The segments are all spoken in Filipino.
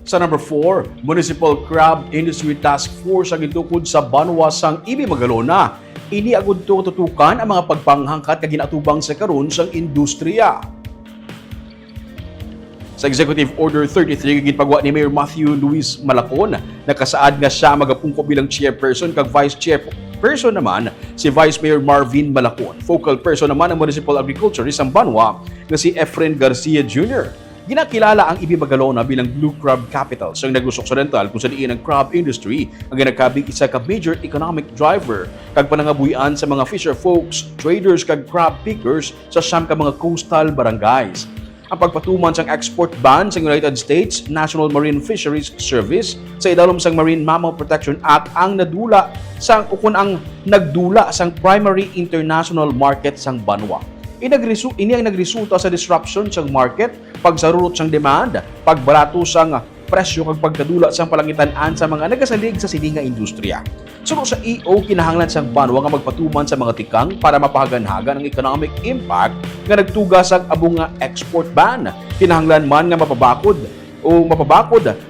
Sa number 4, Municipal Crab Industry Task Force ang gintukod sa banwa sang EB Magalona. Ini agud tututukan ang mga pagpanghangkat kag ginatubang sa karon sang industriya. Sa Executive Order 33 gipagwa ni Mayor Matthew Luis Malacon, nakasaad nga siya magapungko bilang chairperson kag vice chairperson naman si Vice Mayor Marvin Malacon. Focal person naman ang Municipal Agriculture isang banwa nga si Efren Garcia Jr. Ginakilala ang EB Magalona bilang Blue Crab Capital sa Negros Occidental kung saan ang crab industry ang ginakabig isa ka major economic driver kag panangabuhian sa mga fisher folks, traders kag crab pickers sa siyam ka mga coastal barangays. Ang pagpatuman sang export ban sa United States National Marine Fisheries Service sa idalom sang Marine Mammal Protection Act ang nagdula sang primary international market sang banwa. Ini ang nagresulta sa disruption sa market, pagsarurot sang demand, pagbarato sang presyo kag pagkadula sang palangitan-an sa mga nagasalig sa sininga industriya. Suno sa EO, kinahanglan sang banwa nga magpatuman sa mga tikang para mapahaganhagan ang economic impact nga nagtugas ang abong nga export ban. Kinahanglan man nga mapabakod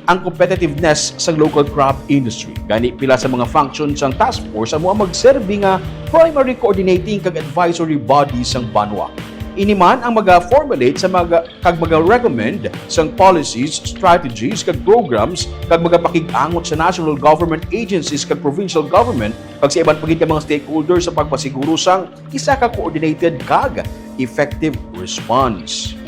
ang competitiveness sa local crab industry. Gani pila sa mga functions sang task force ang mga magserbi nga primary coordinating kag advisory body sang banwa. Ini man ang mag-formulate sa mag-recommend sang policies, strategies kag programs kag magapakig-angot sa national government agencies kag provincial government kag sa iban pagid ka mga stakeholders sa pagpasiguro sang isa ka coordinated kag effective response.